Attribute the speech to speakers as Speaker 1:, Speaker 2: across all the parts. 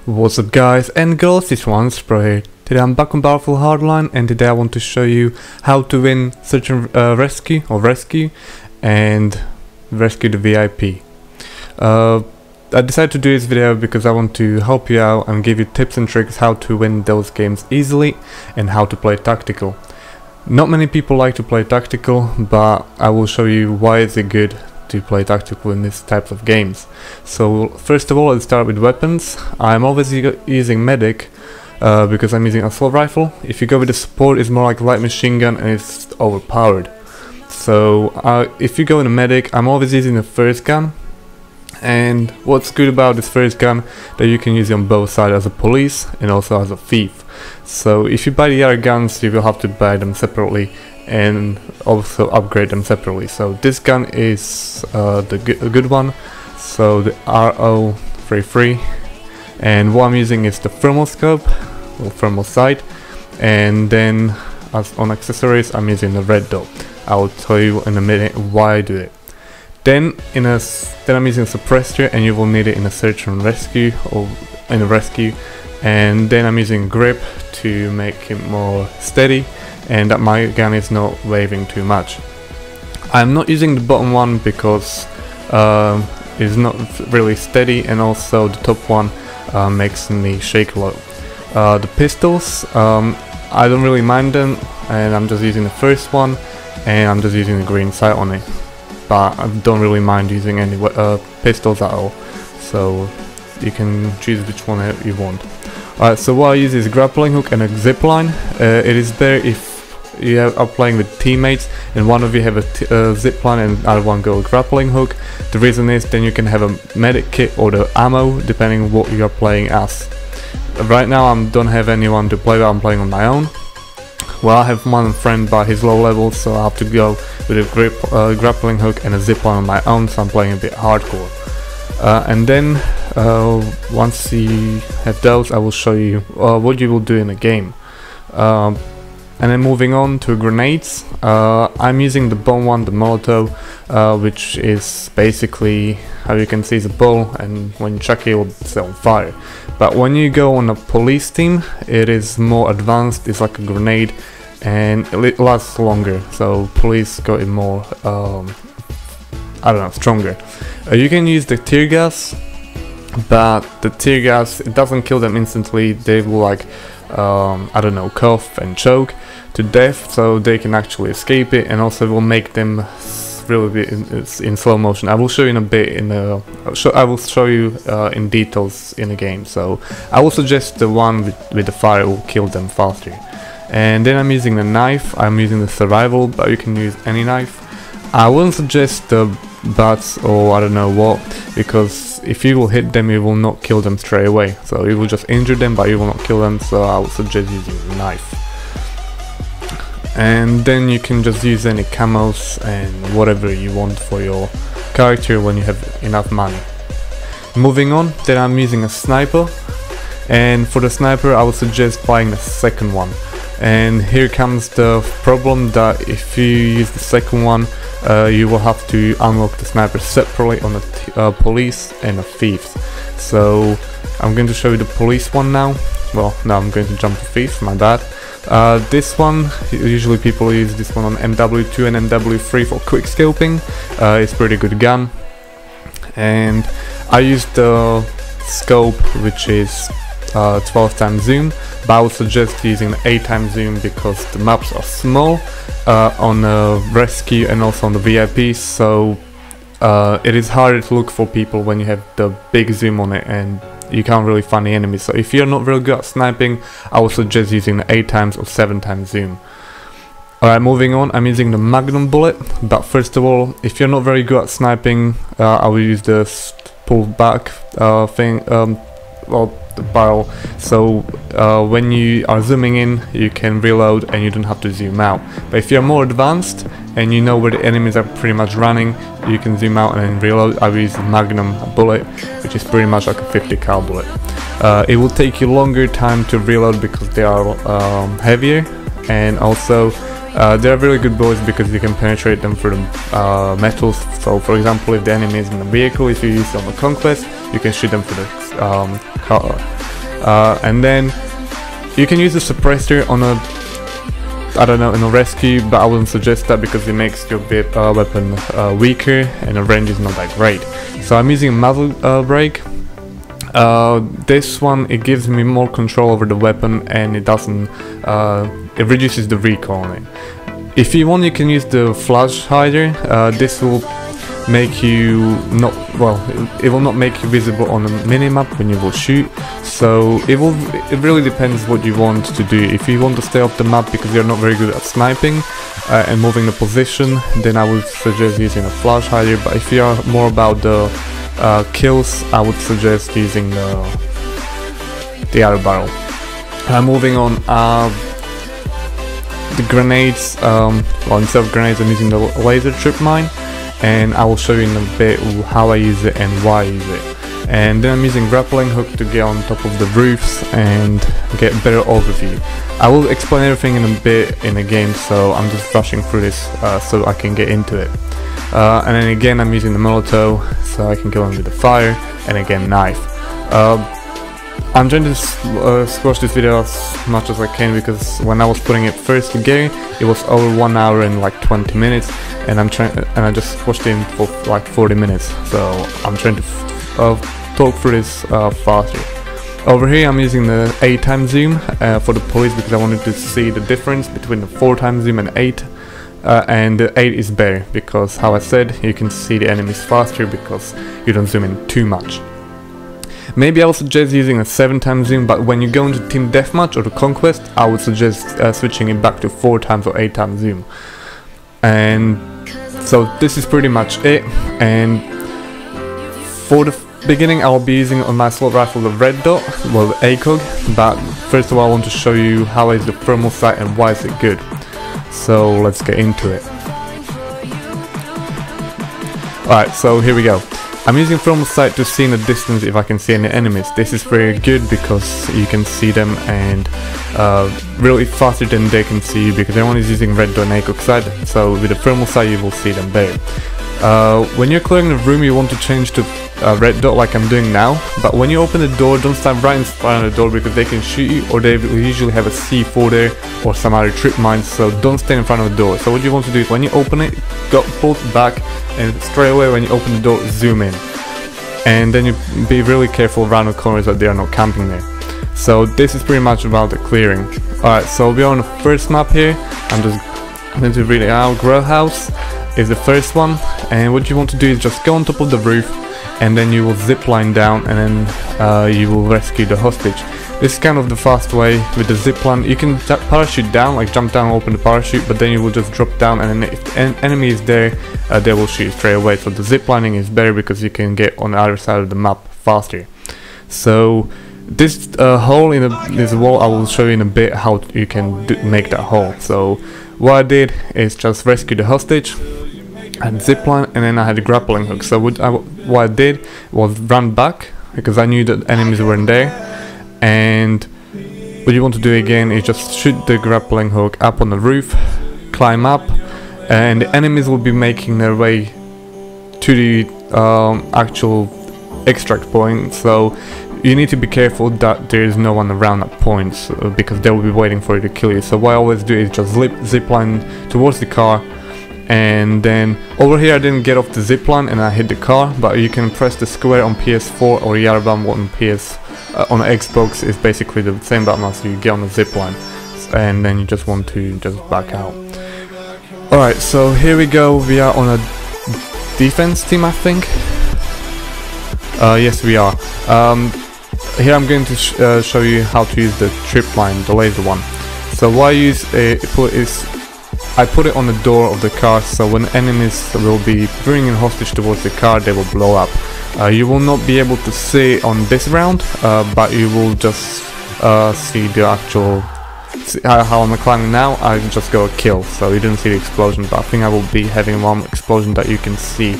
Speaker 1: What's up guys and girls, it's OneSpro here. Today I'm back on Battlefield Hardline and today I want to show you how to win Search and Rescue and rescue the VIP. I decided to do this video because I want to help you out and give you tips and tricks how to win those games easily and how to play tactical. Not many people like to play tactical, but I will show you why is it good to play tactical in these types of games. So first of all, let's start with weapons. I'm always using medic because I'm using assault rifle. If you go with the support, it's more like light machine gun and it's overpowered. So if you go in a medic, I'm always using the first gun. And what's good about this first gun, that you can use it on both sides, as a police and also as a thief. So if you buy the other guns, you will have to buy them separately and also upgrade them separately. So this gun is a good one, so the RO33, and what I'm using is the thermal scope or thermal sight, and then as on accessories I'm using the red dot. I'll tell you in a minute why I do it. Then I'm using a suppressor, and you will need it in a search and rescue or in a rescue, and then I'm using grip to make it more steady and that my gun is not waving too much. I'm not using the bottom one because it's not really steady, and also the top one makes me shake a lot. The pistols, I don't really mind them, and I'm just using the first one, and I'm just using the green sight on it. But I don't really mind using any pistols at all, so you can choose which one you want. Alright, so what I use is a grappling hook and a zip line. It is there if you are playing with teammates and one of you have a zip line and the other one go a grappling hook. The reason is then you can have a medic kit or the ammo depending on what you are playing as. Right now I don't have anyone to play with, I'm playing on my own. Well, I have one friend but he's low level, so I have to go with a grappling hook and a zip line on my own, so I'm playing a bit hardcore. And then once you have those, I will show you what you will do in a game. And then moving on to grenades, I'm using the bomb one, the Molotov, which is basically, how you can see, is a ball, and when you chuck it, it will set on fire. But when you go on a police team, it is more advanced. It's like a grenade, and it lasts longer. So police got it more, I don't know, stronger. You can use the tear gas, but the tear gas, it doesn't kill them instantly. They will like, I don't know, cough and choke to death, so they can actually escape it, and also will make them really in slow motion. I will show you in a bit. I will show you in details in the game. So I will suggest the one with the fire will kill them faster. And then I'm using the knife. I'm using the survival, but you can use any knife. I wouldn't suggest the butts or I don't know what, because if you will hit them, you will not kill them straight away. So you will just injure them, but you will not kill them. So I would suggest using the knife. And then you can just use any camos and whatever you want for your character when you have enough money. Moving on, then I'm using a sniper, and for the sniper I would suggest buying the second one. And here comes the problem, that if you use the second one, you will have to unlock the sniper separately on the police and the thieves. So I'm going to show you the police one now. Well, now I'm going to jump to thieves, my bad. This one, usually people use this one on MW2 and MW3 for quick scoping. It's a pretty good gun, and I use the scope, which is 12 times zoom, but I would suggest using 8 times zoom because the maps are small on rescue and also on the VIP, so it is harder to look for people when you have the big zoom on it and you can't really find the enemies. So if you're not very good at sniping, I would suggest using the 8 times or 7 times zoom. Alright, moving on, I'm using the Magnum bullet, but first of all, if you're not very good at sniping, I will use the pull back thing, well, the barrel. So when you are zooming in, you can reload and you don't have to zoom out. But if you're more advanced and you know where the enemies are pretty much running, you can zoom out and then reload. I will use the Magnum bullet, which is pretty much like a 50 cal bullet. It will take you longer time to reload because they are heavier, and also they are really good bullets because you can penetrate them through the metals. So for example, if the enemy is in a vehicle, if you use it on the Conquest, you can shoot them through the And then you can use the suppressor on a, I don't know, in a rescue, but I wouldn't suggest that because it makes your weapon weaker and the range is not that great. So I'm using a muzzle brake. This one, it gives me more control over the weapon, and it doesn't, it reduces the recoil on it. If you want, you can use the flash hider. This will make you not, well, it will not make you visible on the minimap when you will shoot. So it really depends what you want to do. If you want to stay off the map because you're not very good at sniping and moving the position, then I would suggest using a flash hider. But if you are more about the kills, I would suggest using the arrow barrel. Moving on, the grenades, well, instead of grenades I'm using the laser trip mine, and I will show you in a bit how I use it and why I use it. And then I'm using grappling hook to get on top of the roofs and get better overview. I will explain everything in a bit in the game, so I'm just rushing through this so I can get into it. And then again I'm using the Molotov so I can go in with the fire, and again knife. I'm trying to squash this video as much as I can because when I was putting it first together, it was over 1 hour and like 20 minutes, and I just squashed it in for like 40 minutes. So I'm trying to talk through this faster. Over here I'm using the 8x zoom for the police because I wanted to see the difference between the 4x zoom and 8. And the 8 is better because, how I said, you can see the enemies faster because you don't zoom in too much. Maybe I would suggest using a 7x zoom, but when you go into Team Deathmatch or the Conquest, I would suggest switching it back to 4x or 8x zoom. And so this is pretty much it. And for the beginning, I'll be using on my assault rifle the red dot, well, the ACOG. But first of all, I want to show you how is the thermal sight and why is it good. So let's get into it. Alright, so here we go. I'm using thermal sight to see in the distance if I can see any enemies. This is very good because you can see them and really faster than they can see you because everyone is using red dot and ACOG sight. So with the thermal sight you will see them better. When you're clearing the room you want to change to red dot like I'm doing now, but when you open the door don't stand right in front of the door because they can shoot you, or they will usually have a C4 there or some other trip mines, so don't stand in front of the door. So what you want to do is when you open it, pull it back, and straight away when you open the door zoom in, and then you be really careful around the corners that they are not camping there. So this is pretty much about the clearing. Alright, so we're on the first map here. I'm just going to read it out. Grow House is the first one, and what you want to do is just go on top of the roof, and then you will zip line down, and then you will rescue the hostage. This is kind of the fast way with the zip line. You can parachute down, like jump down, open the parachute, but then you will just drop down, and then if an enemy is there, they will shoot straight away. So the zip lining is better because you can get on the other side of the map faster. So this hole in this wall, I will show you in a bit how you can make that hole. So what I did is just rescue the hostage, and zipline, and then I had a grappling hook. So what I did was run back because I knew that enemies weren't there, and what you want to do again is just shoot the grappling hook up on the roof, climb up, and the enemies will be making their way to the actual extract point. So you need to be careful that there is no one around that point because they will be waiting for you to kill you. So what I always do is just zipline towards the car. And then over here I didn't get off the zipline and I hit the car, but you can press the square on PS4 or yellow button on on Xbox. Is basically the same button as you get on the zipline, and then you just want to just back out. Alright, so here we go. We are on a defense team, I think. Yes, we are. Here I'm going to show you how to use the trip line, the laser one. So what I use I put it on the door of the car, so when enemies will be bringing hostage towards the car, they will blow up. You will not be able to see on this round, but you will just see the actual... how I'm climbing now, I just got a kill, so you didn't see the explosion, but I think I will be having one explosion that you can see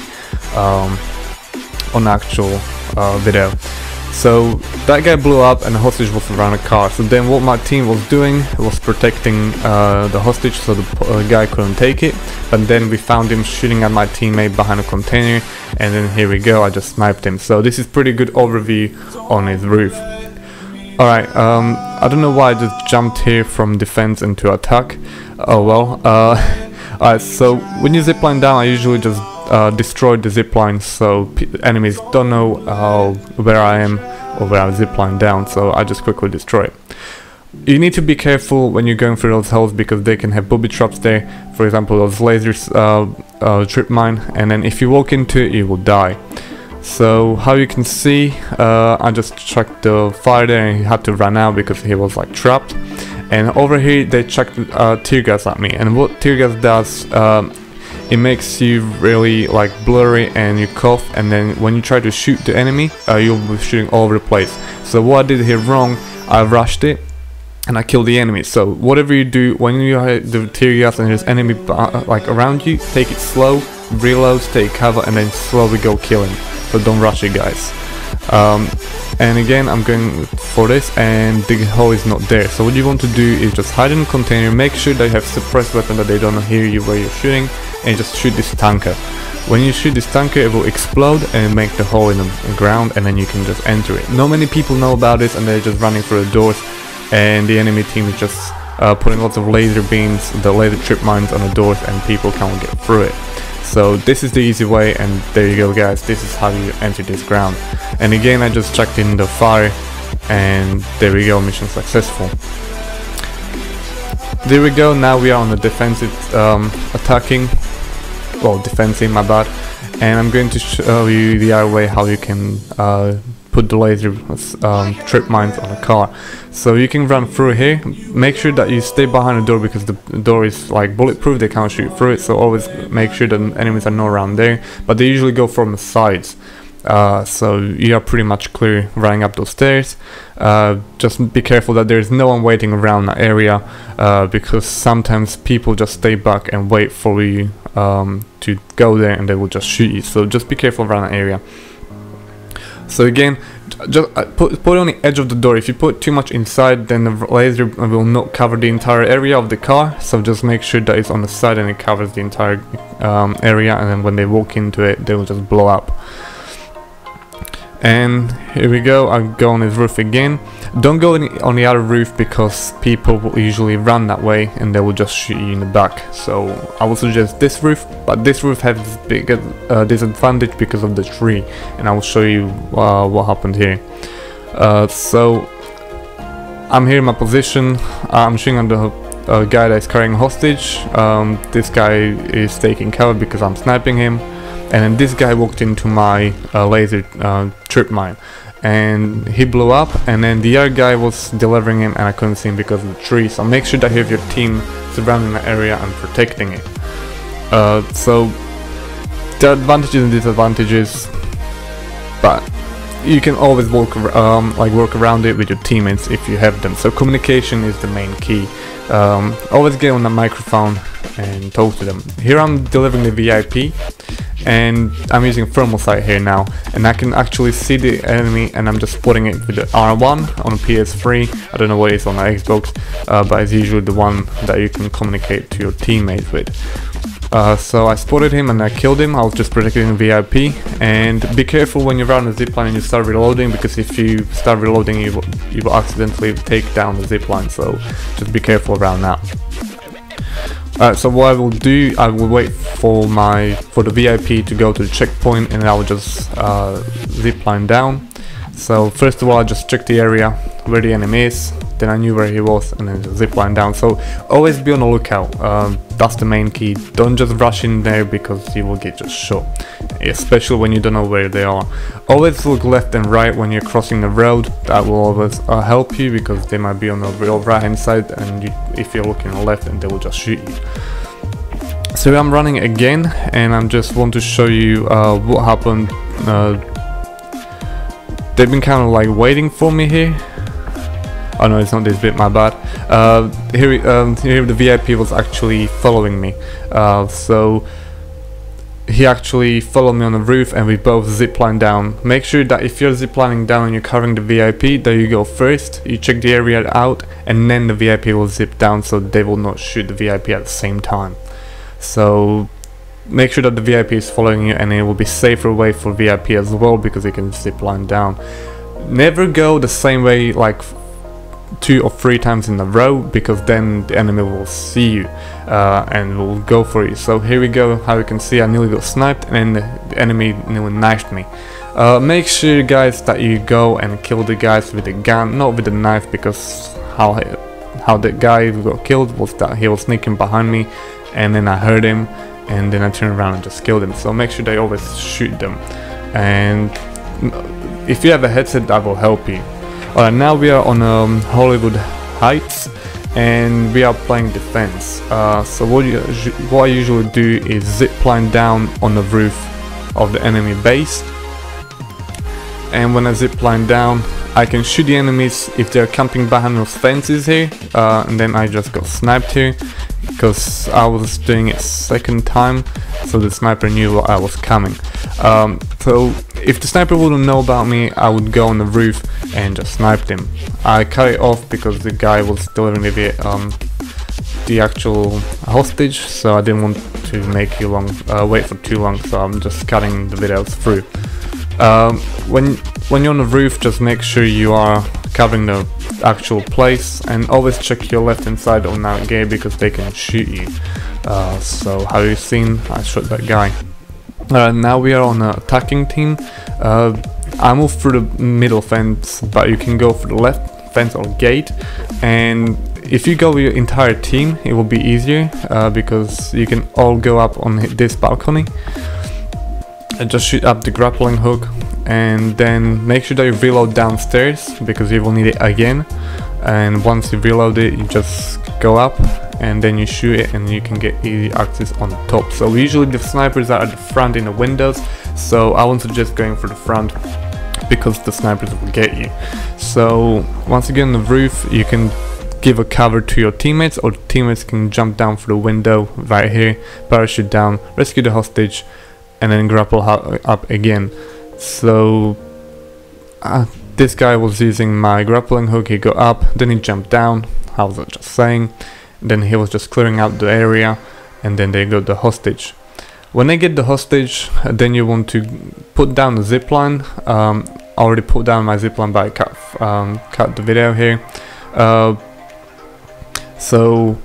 Speaker 1: on the actual video. So that guy blew up and the hostage was around the car. So then what my team was doing was protecting the hostage so the guy couldn't take it. But then we found him shooting at my teammate behind a container, and then here we go, I just sniped him. So this is pretty good overview on his roof. Alright, I don't know why I just jumped here from defense into attack. Oh well. Alright, so when you zipline down, I usually just destroy the zipline so enemies don't know where I am or where I zipline down, so I just quickly destroy it. You need to be careful when you're going through those holes because they can have booby traps there. For example, those lasers trip mine, and then if you walk into it, you will die. So how you can see, I just chucked the fire there and he had to run out because he was like trapped. And over here they chucked tear gas at me, and what tear gas does, it makes you really like blurry and you cough, and then when you try to shoot the enemy, you'll be shooting all over the place. So what I did here wrong, I rushed it and I killed the enemy. So whatever you do when you hit the tear gas and there's enemy like around you, take it slow, reload, take cover, and then slowly go kill him. So don't rush it, guys. And again, I'm going for this, and the hole is not there. So what you want to do is just hide in the container, make sure that you have suppressed weapon that they don't hear you where you're shooting, and just shoot this tanker. When you shoot this tanker, it will explode and make the hole in the ground, and then you can just enter it. Not many people know about this, and they're just running through the doors, and the enemy team is just putting lots of laser beams, the laser trip mines on the doors, and people can't get through it. So this is the easy way, and there you go, guys. This is how you enter this ground. And again, I just chucked in the fire, and there we go, mission successful. There we go. Now we are on the defensive attacking, well, defensive, my bad. And I'm going to show you the other way how you can put the laser trip mines on a car. So you can run through here. Make sure that you stay behind the door because the door is like bulletproof, they can't shoot through it, so always make sure that enemies are not around there, but they usually go from the sides. So you are pretty much clear running up those stairs. Just be careful that there is no one waiting around that area, because sometimes people just stay back and wait for you to go there and they will just shoot you, so just be careful around that area. So again, just put it on the edge of the door. If you put too much inside, then the laser will not cover the entire area of the car, so just make sure that it's on the side and it covers the entire area, and then when they walk into it, they will just blow up. And here we go, I'll go on his roof again. Don't go on the other roof because people will usually run that way and they will just shoot you in the back. So I would suggest this roof, but this roof has this big disadvantage because of the tree, and I will show you what happened here. So I'm here in my position, I'm shooting at the guy that is carrying hostage. This guy is taking cover because I'm sniping him. And then this guy walked into my laser trip mine, and he blew up, and then the other guy was delivering him and I couldn't see him because of the tree. So make sure that you have your team surrounding the area and protecting it. So there are advantages and disadvantages, but you can always work around it with your teammates if you have them. So communication is the main key. Always get on the microphone and talk to them. Here I'm delivering the VIP, and I'm using thermal sight here now, and I can actually see the enemy, and I'm just spotting it with the R1 on a PS3. I don't know what it is on the Xbox, but it's usually the one that you can communicate to your teammates with. So I spotted him and I killed him. I was just protecting the VIP, and be careful when you're around the zipline and you start reloading, because if you start reloading you will accidentally take down the zipline, so just be careful around that. So what I will do, I will wait for the VIP to go to the checkpoint, and I will just zipline down. So first of all, I just checked the area where the enemy is, then I knew where he was, and then just zipline down. So always be on the lookout, that's the main key. Don't just rush in there because you will get just shot, especially when you don't know where they are. Always look left and right when you're crossing the road. That will always help you, because they might be on the real right hand side, and if you're looking on the left, and they will just shoot you. So I'm running again, and I just want to show you what happened. They've been kind of like waiting for me here. Oh no, it's not this bit, my bad. Here the VIP was actually following me. So he actually followed me on the roof, and we both ziplined down. Make sure that if you're ziplining down and you're covering the VIP, that you go first, you check the area out, and then the VIP will zip down, so they will not shoot the VIP at the same time. So make sure that the VIP is following you, and it will be safer way for VIP as well, because you can zipline down. Never go the same way like 2 or 3 times in a row, because then the enemy will see you and will go for you. So here we go, how you can see I nearly got sniped and the enemy nearly knifed me. Make sure guys that you go and kill the guys with a gun, not with a knife, because how the guy got killed was that he was sneaking behind me and then I heard him and then I turned around and just killed him. So make sure they always shoot them, and if you have a headset that will help you. Alright, now we are on Hollywood Heights and we are playing defense. So what I usually do is zipline down on the roof of the enemy base, and when I zipline down I can shoot the enemies if they're camping behind those fences here, and then I just got sniped here because I was doing it second time, so the sniper knew I was coming. So if the sniper wouldn't know about me, I would go on the roof and just snipe him. I cut it off because the guy was delivering the actual hostage, so I didn't want to make you wait for too long, so I'm just cutting the videos through. When you're on the roof, just make sure you are covering the actual place, and always check your left hand side on that gate because they can shoot you. So how you seen, I shot that guy. Now we are on an attacking team. I moved through the middle fence, but you can go through the left fence or gate, and if you go with your entire team it will be easier because you can all go up on this balcony and just shoot up the grappling hook, and then make sure that you reload downstairs because you will need it again. And once you reload it, you just go up and then you shoot it and you can get easy access on the top. So usually the snipers are at the front in the windows, so I won't suggest going for the front because the snipers will get you. So once you get on the roof, you can give a cover to your teammates, or teammates can jump down through the window right here, parachute down, rescue the hostage, and then grapple up again. So this guy was using my grappling hook, he got up, then he jumped down, I was just saying, then he was just clearing out the area, and then they got the hostage. When they get the hostage, then you want to put down the zipline. I already put down my zipline, but I cut the video here. So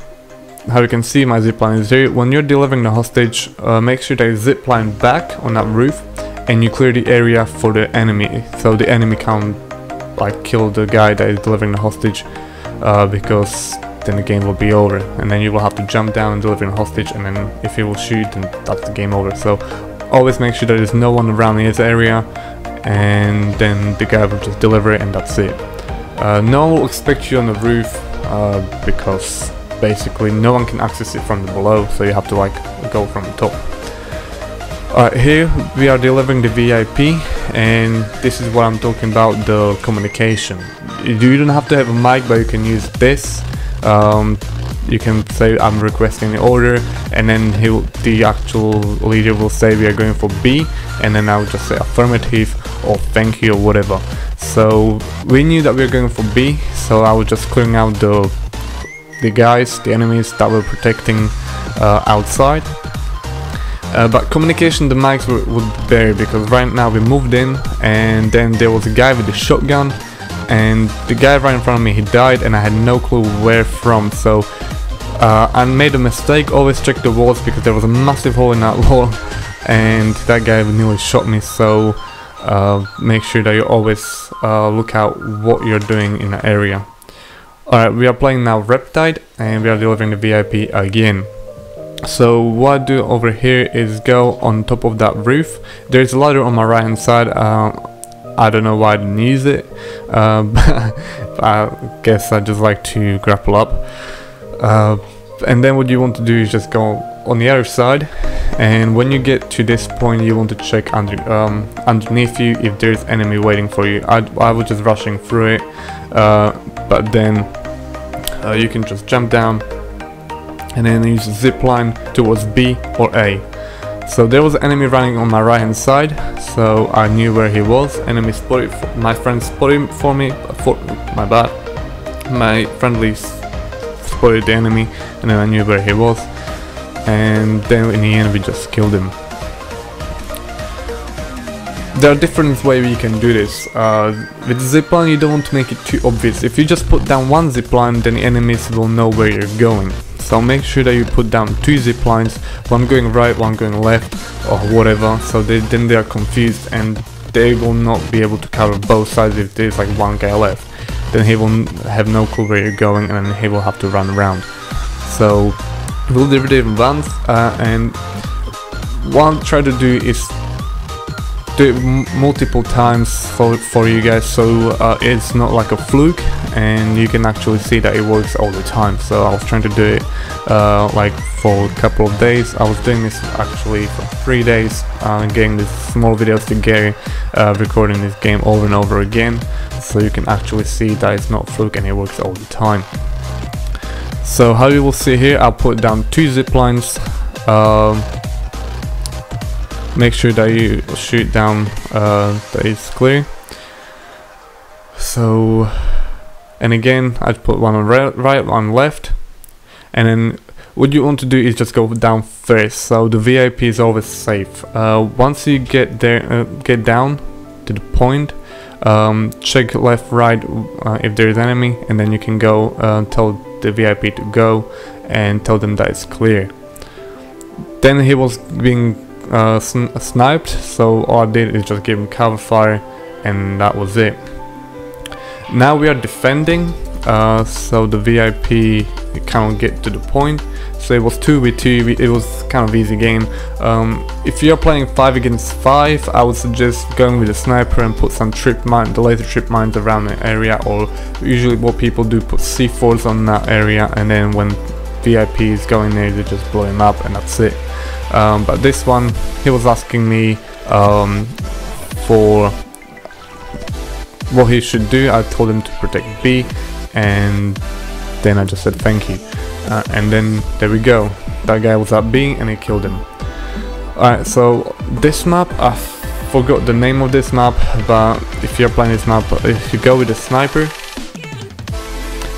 Speaker 1: how you can see, my zipline is here. When you're delivering the hostage, make sure that you zipline back on that roof and you clear the area for the enemy, so the enemy can't like kill the guy that is delivering the hostage, because then the game will be over, and then you will have to jump down and deliver the hostage, and then if he will shoot, then that's the game over. So always make sure that there's no one around in this area, and then the guy will just deliver it and that's it. No one will expect you on the roof because basically no one can access it from the below, so you have to like go from the top. Alright, here we are delivering the VIP, and this is what I'm talking about, the communication. You don't have to have a mic, but you can use this. You can say I'm requesting the order, and then the actual leader will say we are going for B, and then I will just say affirmative or thank you or whatever. So we knew that we were going for B, so I was just clearing out the guys, the enemies that were protecting outside. But communication, the mics would vary, because right now we moved in and then there was a guy with a shotgun, and the guy right in front of me, he died and I had no clue where from. So I made a mistake. Always check the walls, because there was a massive hole in that wall and that guy nearly shot me. So make sure that you always look out what you're doing in the area. Alright, we are playing now Riptide and we are delivering the VIP again. So what I do over here is go on top of that roof. There's a ladder on my right hand side. I don't know why I didn't use it, but I guess I just like to grapple up. And then what you want to do is just go on the other side, and when you get to this point you want to check underneath you if there's enemy waiting for you. I was just rushing through it, but then you can just jump down and then use a zip line towards B or A. So there was an enemy running on my right hand side, so I knew where he was. Enemy spotted, my friend spotted him for me, my bad. My friendly spotted the enemy, and then I knew where he was, and then in the end we just killed him. there are different ways you can do this. With zipline you don't want to make it too obvious. If you just put down one zipline, then the enemies will know where you're going. So make sure that you put down 2 ziplines, one going right, one going left, or whatever, so then they are confused and they will not be able to cover both sides if there's like one guy left. Then he will have no clue where you're going and then he will have to run around. So we'll do it once, and what I'll try to do is do it multiple times for you guys, so it's not like a fluke and you can actually see that it works all the time. So I was trying to do it like for a couple of days. I was doing this actually for 3 days, getting these small videos together, recording this game over and over again, so you can actually see that it's not a fluke and it works all the time. So how you will see here, I'll put down 2 ziplines. Make sure that you shoot down that it's clear. So, and again I'd put one on right, one left, and then what you want to do is just go down first, so the VIP is always safe. Once you get there, get down to the point, check left, right if there is enemy, and then you can go tell the VIP to go and tell them that it's clear. Then he was being sniped, so all I did is just give him cover fire, and that was it. Now we are defending, so the VIP can't get to the point. So it was 2v2, it was kind of easy game. If you're playing 5 against 5, I would suggest going with a sniper and put some the laser trip mines around the area, or usually what people do, put C4s on that area, and then when VIP is going there, they just blow him up and that's it. But this one, he was asking me for what he should do. I told him to protect B, and then I just said thank you. And then there we go, that guy was at B and he killed him. Alright, so this map, I forgot the name of this map, but if you're playing this map, if you go with a sniper,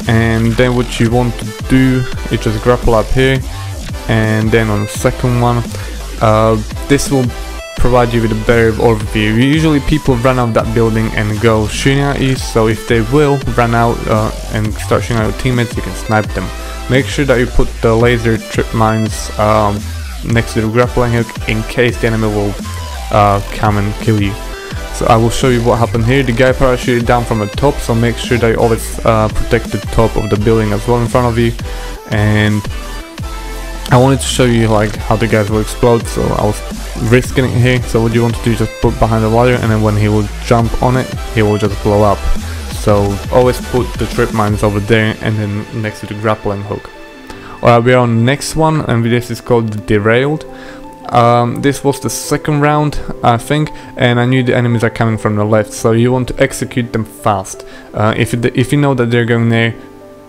Speaker 1: and then what you want to do is just grapple up here, and then on the second one, this will provide you with a better overview. Usually people run out of that building and go shooting at you, so if they will run out and start shooting at your teammates, you can snipe them. Make sure that you put the laser trip mines next to the grappling hook in case the enemy will come and kill you. So I will show you what happened here. The guy parachuted down from the top, so make sure that you always protect the top of the building as well in front of you. And I wanted to show you like how the guys will explode, so I was risking it here. So what you want to do is just put behind the ladder, and then when he will jump on it, he will just blow up. So always put the trip mines over there and then next to the grappling hook. Alright, we are on the next one, and this is called Derailed. This was the second round, I think, and I knew the enemies are coming from the left, so you want to execute them fast. If you know that they're going there,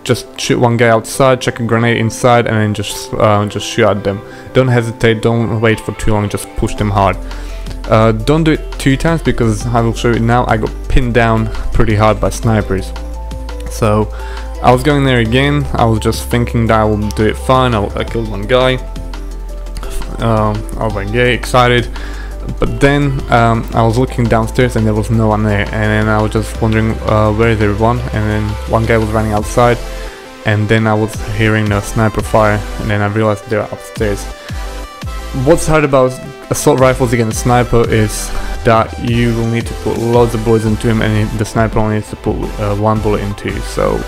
Speaker 1: just shoot one guy outside, check a grenade inside, and then just shoot at them. Don't hesitate, don't wait for too long, just push them hard. Don't do it 2 times, because I will show you now, I got pinned down pretty hard by snipers. So I was going there again, I was just thinking that I will do it fine. I killed one guy. I was like, yay, excited. But then I was looking downstairs and there was no one there, and then I was just wondering where is everyone, and then one guy was running outside, and then I was hearing a sniper fire, and then I realized they were upstairs. What's hard about assault rifles against sniper is that you will need to put loads of bullets into him, and the sniper only needs to put 1 bullet into you. So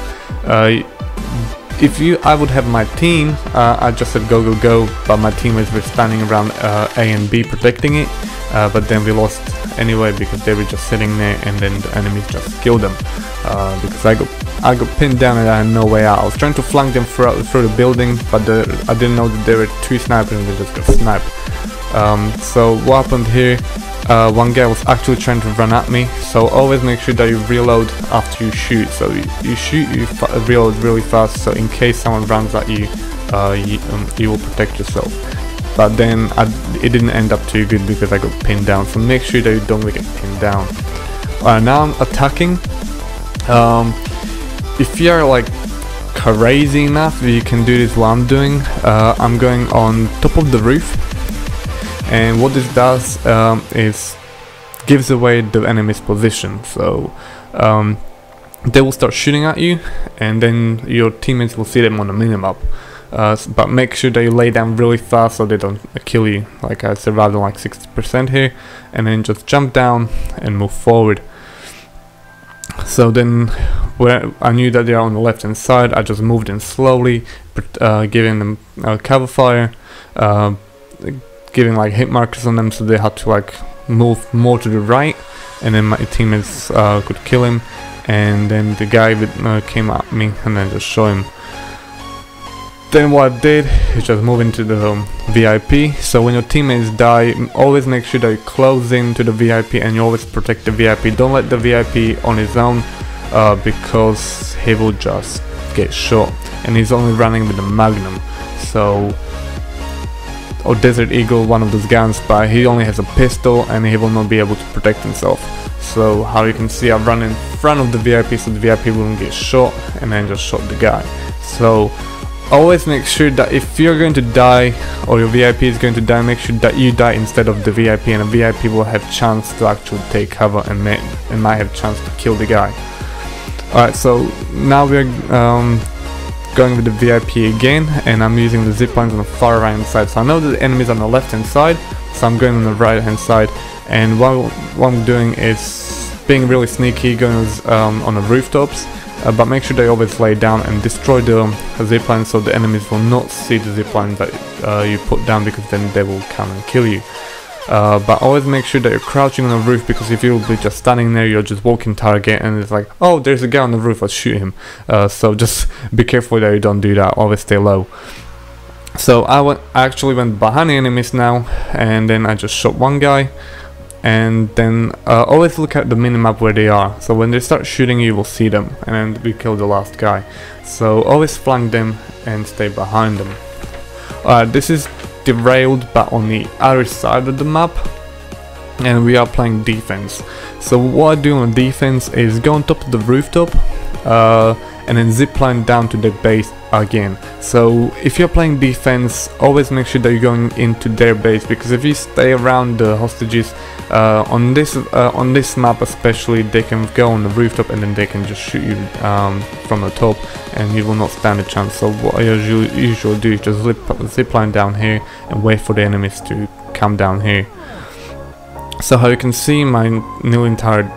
Speaker 1: if I would have my team, I just said go go go, but my teammates were standing around A and B protecting it, but then we lost anyway because they were just sitting there, and then the enemies just killed them because I got pinned down and I had no way out. I was trying to flank them through the building, but I didn't know that there were 2 snipers and they just got sniped. So what happened here, one guy was actually trying to run at me, so always make sure that you reload after you shoot. So you shoot, you reload really fast, so in case someone runs at you, you will protect yourself. But then it didn't end up too good because I got pinned down, so make sure that you don't get pinned down. Now I'm attacking. If you're like crazy enough, you can do this while I'm doing. I'm going on top of the roof, and what this does is gives away the enemy's position. So they will start shooting at you, and then your teammates will see them on the minimap. But make sure that you lay down really fast so they don't kill you. Like I survived on like 60% here, and then just jump down and move forward. So then, where I knew that they are on the left hand side, I just moved in slowly, giving them cover fire, giving like hit markers on them so they had to like move more to the right, and then my teammates could kill him. And then the guy came at me, and then just show him. Then what I did is just move into the VIP. So when your teammates die, always make sure that you close into the VIP and you always protect the VIP. Don't let the VIP on his own, because he will just get shot, and he's only running with the Magnum. So, or Desert Eagle, one of those guns, but he only has a pistol and he will not be able to protect himself. So how you can see, I run in front of the VIP so the VIP wouldn't get shot, and then just shot the guy. So always make sure that if you're going to die or your VIP is going to die, make sure that you die instead of the VIP, and the VIP will have chance to actually take cover and might have chance to kill the guy. Alright, so now we're going with the VIP again, and I'm using the zip lines on the far right hand side. So I know that the enemy's on the left hand side, so I'm going on the right hand side, and what I'm doing is being really sneaky, going on the rooftops. But make sure they always lay down and destroy the zipline so the enemies will not see the zipline that you put down, because then they will come and kill you. But always make sure that you're crouching on the roof, because if you'll be just standing there, you're just walking target and it's like, oh, there's a guy on the roof, let's shoot him. So just be careful that you don't do that, always stay low. So I actually went behind the enemies now, and then I just shot one guy. And then always look at the minimap where they are, so when they start shooting you will see them, and then we kill the last guy. So always flank them and stay behind them. This is derailed but on the other side of the map, and we are playing defense. So what I do on defense is go on top of the rooftop and then zipline down to the base again. So if you're playing defense, always make sure that you're going into their base, because if you stay around the hostages on this map especially, they can go on the rooftop and then they can just shoot you from the top, and you will not stand a chance. So what I usually do is just zipline down here and wait for the enemies to come down here. So how you can see, my new entire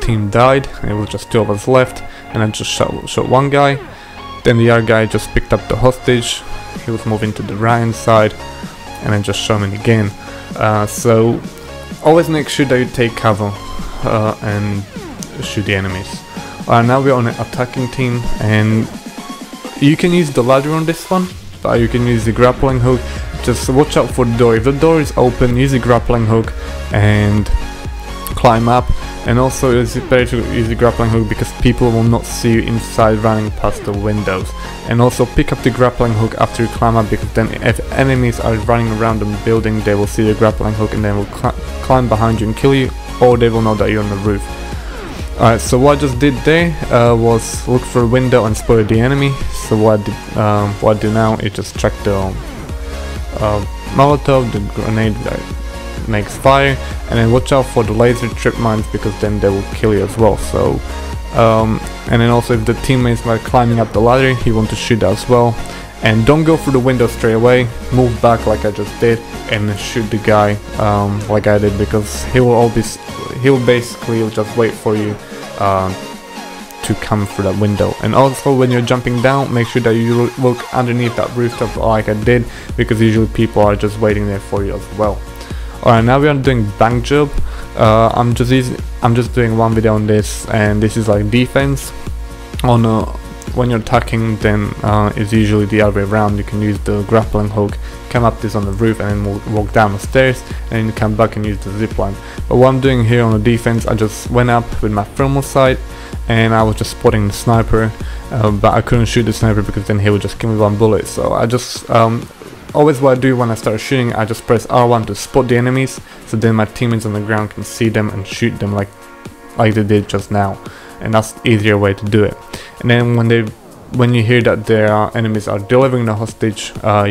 Speaker 1: team died, and it was just 2 of us left, and I just shot one guy. Then the other guy just picked up the hostage, he was moving to the right hand side, and then just shot him again. So always make sure that you take cover and shoot the enemies. Now we're on an attacking team, and you can use the ladder on this one, but you can use the grappling hook. Just watch out for the door. If the door is open, use the grappling hook and climb up. And also it's better to use the grappling hook because people will not see you inside running past the windows. And also pick up the grappling hook after you climb up, because then if enemies are running around the building, they will see the grappling hook and they will climb behind you and kill you, or they will know that you're on the roof. Alright, so what I just did there was look for a window and spoil the enemy. So what I do now is just check the Molotov, the grenade that makes fire, and then watch out for the laser trip mines, because then they will kill you as well. So and then also if the teammates are climbing up the ladder, you want to shoot as well. And don't go through the window straight away, move back like I just did and shoot the guy like I did, because he'll basically just wait for you to come through that window. And also when you're jumping down, make sure that you look underneath that rooftop like I did, because usually people are just waiting there for you as well. Alright, now we are doing bank job. I'm just doing one video on this, and this is like defense. When you're attacking, then it's usually the other way around. You can use the grappling hook, come up this on the roof, and then walk down the stairs, and then you come back and use the zip line. But what I'm doing here on the defense, I just went up with my thermal sight, and I was just spotting the sniper, but I couldn't shoot the sniper because then he would just kill me one bullet. So I just always what I do when I start shooting, I just press R1 to spot the enemies, so then my teammates on the ground can see them and shoot them like they did just now. And that's the easier way to do it. And then when you hear that their enemies are delivering the hostage, what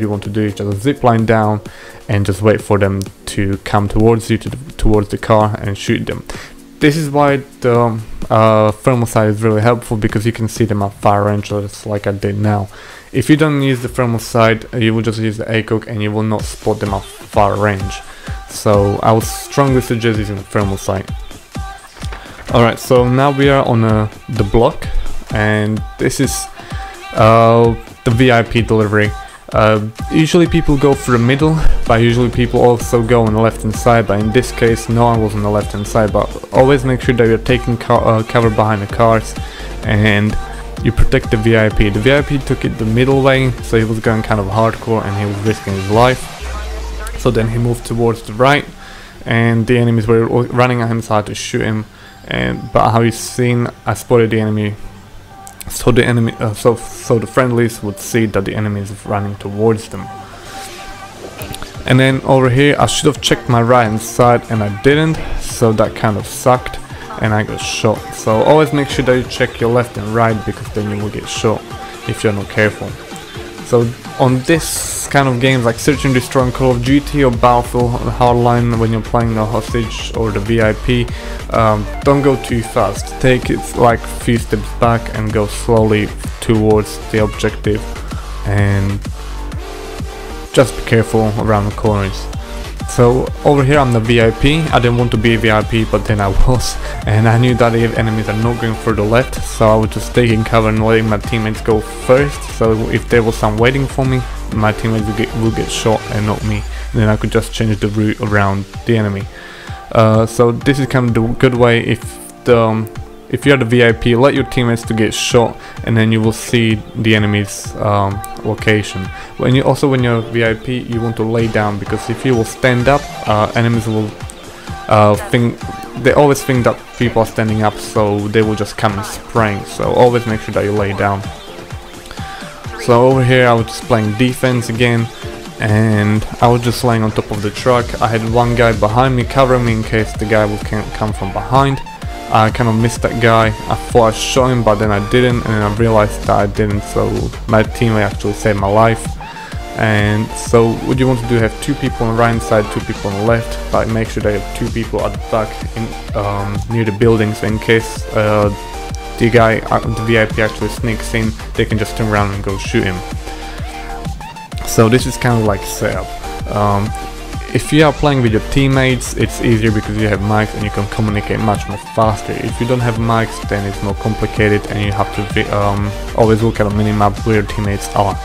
Speaker 1: you want to do is just zip line down and just wait for them to come towards you to towards the car and shoot them. This is why the thermal sight is really helpful, because you can see them at far range, just like I did now. If you don't use the thermal sight, you will just use the ACOG and you will not spot them at far range. So I would strongly suggest using the thermal sight. Alright, so now we are on the block, and this is the VIP delivery. Usually people go for the middle, but usually people also go on the left hand side, but in this case no one was on the left hand side. But always make sure that you're taking cover behind the cars and you protect the VIP. The VIP took it the middle way, so he was going kind of hardcore and he was risking his life. So then he moved towards the right, and the enemies were running at him, so I had to shoot him. But how you've seen, I spotted the enemy, so the enemy, so the friendlies would see that the enemy is running towards them. And then over here, I should have checked my right hand side and I didn't, so that kind of sucked, and I got shot. So always make sure that you check your left and right, because then you will get shot if you're not careful. So on this kind of games like Search and Destroy on Call of Duty or Battlefield Hardline, when you're playing the hostage or the VIP, don't go too fast. Take it like a few steps back and go slowly towards the objective, and just be careful around the corners. So over here I'm the VIP. I didn't want to be a VIP, but then I was, and I knew that the enemies are not going for the left, so I was just taking cover and letting my teammates go first. So if there was some waiting for me, my teammates will get shot and not me. And then I could just change the route around the enemy. So this is kind of the good way. If you're the VIP, let your teammates to get shot, and then you will see the enemy's location. When you're VIP, you want to lay down, because if you will stand up, enemies will they always think that people are standing up, so they will just come and spraying. So always make sure that you lay down. So over here I was just playing defense again, and I was just laying on top of the truck. I had one guy behind me covering me in case the guy will come from behind. I kind of missed that guy. I thought I shot him, but then I didn't, and then I realized that I didn't, so my teammate actually saved my life. And so what you want to do, have two people on the right hand side, two people on the left, but make sure that you have two people at the back near the building, so in case the VIP actually sneaks in, they can just turn around and go shoot him. So this is kind of like setup. If you are playing with your teammates, it's easier because you have mics and you can communicate much more faster. If you don't have mics, then it's more complicated, and you have to always look at a minimap where your teammates are.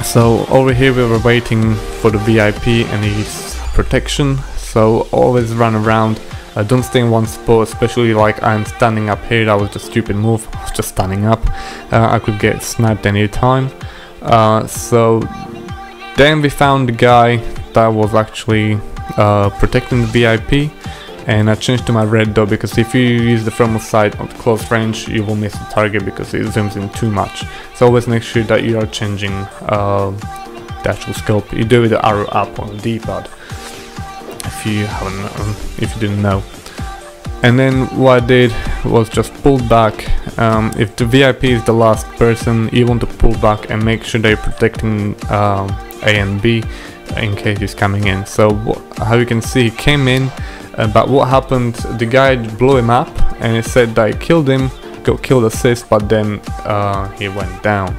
Speaker 1: So over here we were waiting for the VIP and his protection, so always run around. Don't stay in one spot, especially like I'm standing up here. That was just a stupid move. I was just standing up. I could get sniped any time. So then we found the guy that was actually protecting the VIP, and I changed to my red dot, because if you use the thermal sight on close range, you will miss the target because it zooms in too much. So always make sure that you are changing the actual scope. You do with the arrow up on the D-pad, if you didn't know. And then what I did was just pull back. If the VIP is the last person, you want to pull back and make sure that you're protecting A and B in case he's coming in. So how you can see, he came in, but what happened, the guy blew him up and it said that I killed him, got killed assist, but then he went down.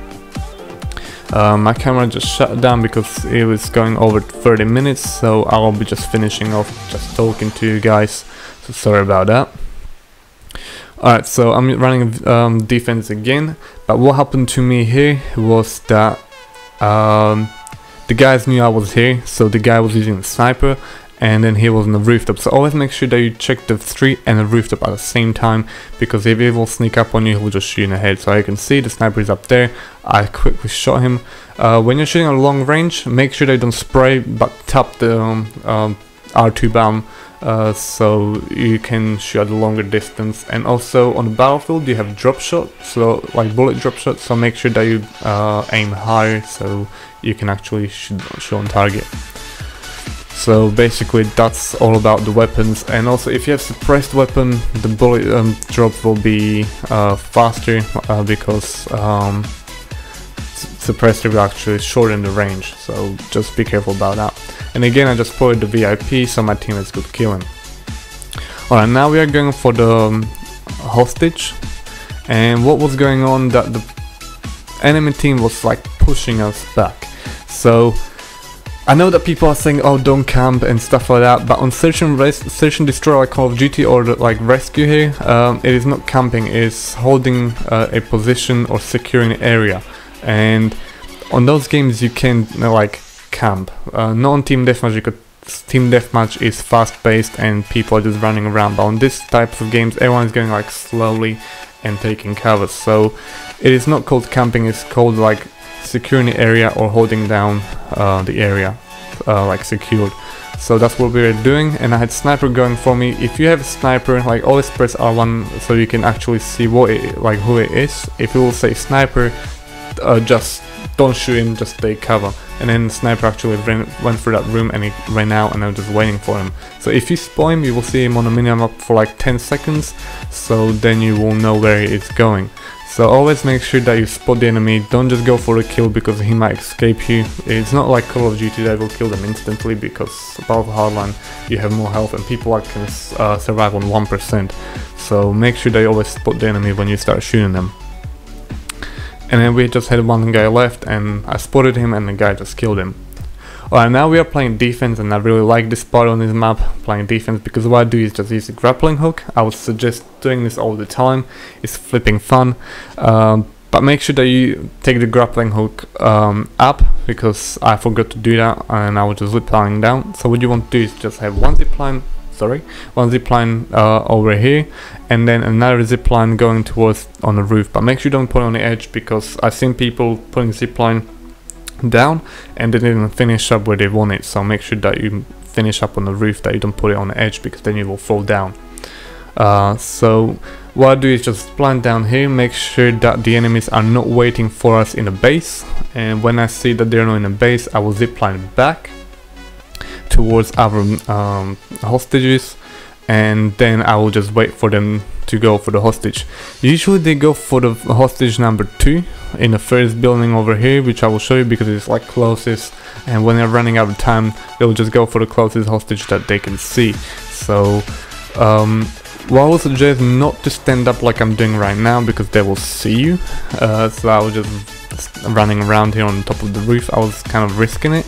Speaker 1: My camera just shut down because it was going over 30 minutes, so I'll be just finishing off just talking to you guys, so sorry about that. Alright, so I'm running defense again, but what happened to me here was that the guys knew I was here, so the guy was using the sniper, and then he was on the rooftop. So always make sure that you check the street and the rooftop at the same time, because if he will sneak up on you, he will just shoot in the head. So you can see the sniper is up there. I quickly shot him. When you're shooting at long range, make sure that you don't spray, but tap the R2 bomb, so you can shoot at a longer distance. And also on the battlefield you have drop shot, so like bullet drop shot, so make sure that you aim higher so you can actually shoot on target. So basically that's all about the weapons. And also if you have suppressed weapon, the bullet drop will be faster, because suppressor will actually shorten the range, so just be careful about that. And again, I just spotted the VIP, so my teammates could kill him. Alright, now we are going for the hostage. And what was going on, that the enemy team was like pushing us back. So I know that people are saying, oh, don't camp and stuff like that, but on search and destroy like Call of Duty or like rescue here, it is not camping, it is holding a position or securing an area. And on those games you can like camp. Not on Team Deathmatch, because Team Deathmatch is fast paced and people are just running around, but on this type of games everyone is going like slowly and taking covers. So it is not called camping, it's called like securing the area or holding down the area like secured. So that's what we were doing, and I had sniper going for me. If you have a sniper, like always press R1 so you can actually see what it, like who it is. If it will say sniper, just don't shoot him, just take cover. And then the sniper actually went through that room and he ran out, and I was just waiting for him. So if you spot him, you will see him on the minimap for like 10 seconds, so then you will know where he is going. So always make sure that you spot the enemy, don't just go for a kill because he might escape you. It's not like Call of Duty that will kill them instantly, because Battlefield Hardline you have more health and people can survive on 1%. So make sure that you always spot the enemy when you start shooting them. And then we just had one guy left and I spotted him and the guy just killed him. Alright, now we are playing defense, and I really like this part on this map, playing defense, because what I do is just use a grappling hook. I would suggest doing this all the time, it's flipping fun. But make sure that you take the grappling hook up, because I forgot to do that and I was just ziplining down. So what you want to do is just have one zipline over here, and then another zipline going towards on the roof. But make sure you don't put it on the edge, because I've seen people putting zipline down and they didn't finish up where they want it. So make sure that you finish up on the roof, that you don't put it on the edge, because then you will fall down. So what I do is just plant down here, make sure that the enemies are not waiting for us in the base, and when I see that they're not in the base, I will zipline back towards our hostages, and then I will just wait for them to go for the hostage. Usually they go for the hostage number 2 in the first building over here, which I will show you because it's like closest, and when they're running out of time they will just go for the closest hostage that they can see. So what I would suggest, not to stand up like I'm doing right now, because they will see you. So I was just running around here on top of the roof, I was kind of risking it.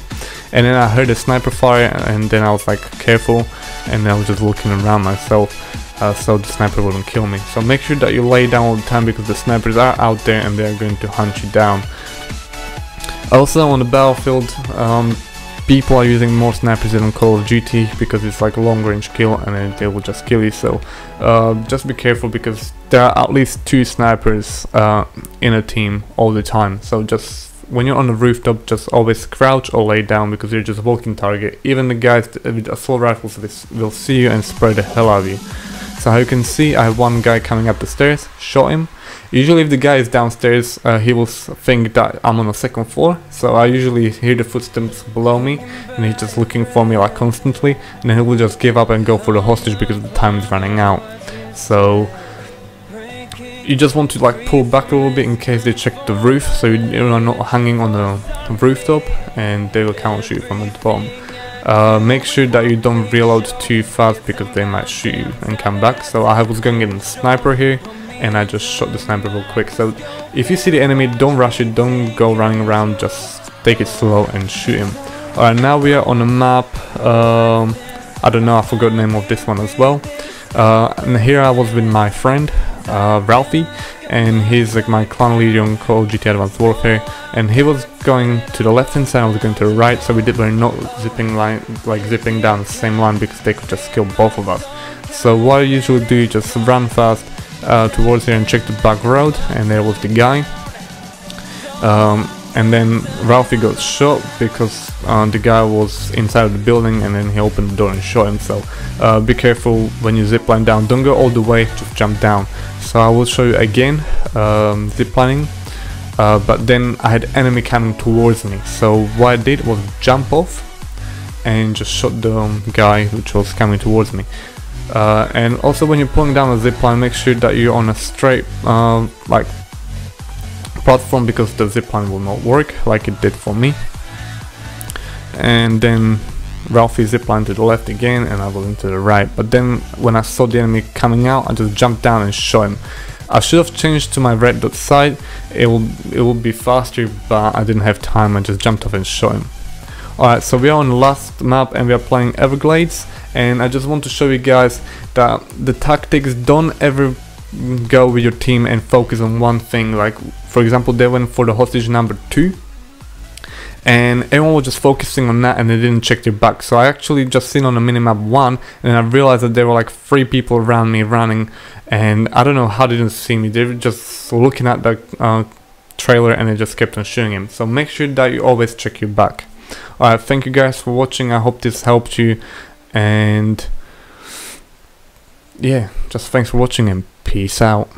Speaker 1: And then I heard a sniper fire, and then I was like careful, and I was just looking around myself so the sniper wouldn't kill me. So make sure that you lay down all the time, because the snipers are out there and they're going to hunt you down. Also on the battlefield, people are using more snipers than Call of Duty, because it's like a long range kill and then they will just kill you. So just be careful, because there are at least 2 snipers in a team all the time. So just when you're on the rooftop, just always crouch or lay down, because you're just walking target. Even the guys with assault rifles will see you and spray the hell out of you. So how you can see, I have one guy coming up the stairs, shot him. Usually if the guy is downstairs, he will think that I'm on the 2nd floor, so I usually hear the footsteps below me and he's just looking for me like constantly, and then he will just give up and go for the hostage because the time is running out. So you just want to like pull back a little bit in case they check the roof, so you are not hanging on the rooftop and they will counter shoot from the bottom. Make sure that you don't reload too fast, because they might shoot you and come back. So I was going in sniper here and I just shot the sniper real quick. So if you see the enemy, don't rush it, don't go running around, just take it slow and shoot him. Alright, now we are on a map, I don't know, I forgot the name of this one as well. And here I was with my friend Ralphie, and he's like my clan leader on Call of Duty Advanced Warfare, and he was going to the left hand side, I was going to the right, so we're not zipping down the same line, because they could just kill both of us. So what I usually do is just run fast towards here and check the back road, and there was the guy. And then Ralphie got shot because the guy was inside of the building, and then he opened the door and shot him. So be careful when you zipline down, don't go all the way, just jump down. So I will show you again ziplining, but then I had enemy coming towards me, so what I did was jump off and just shot the guy which was coming towards me. And also when you're pulling down a zipline, make sure that you're on a straight like platform because the zipline will not work like it did for me. And then Ralphie ziplined to the left again, and I went to the right. But then when I saw the enemy coming out, I just jumped down and shot him. I should have changed to my red dot sight. It will be faster, but I didn't have time. I just jumped off and shot him. Alright, so we are on the last map and we are playing Everglades, and I just want to show you guys that the tactics, don't ever go with your team and focus on one thing. Like for example, they went for the hostage number 2 and everyone was just focusing on that and they didn't check their back. So I actually just seen on the minimap 1 and I realized that there were like 3 people around me running, and I don't know how they didn't see me. They were just looking at the trailer and they just kept on shooting him. So make sure that you always check your back. Alright, thank you guys for watching. I hope this helped you, and yeah, just thanks for watching and peace out.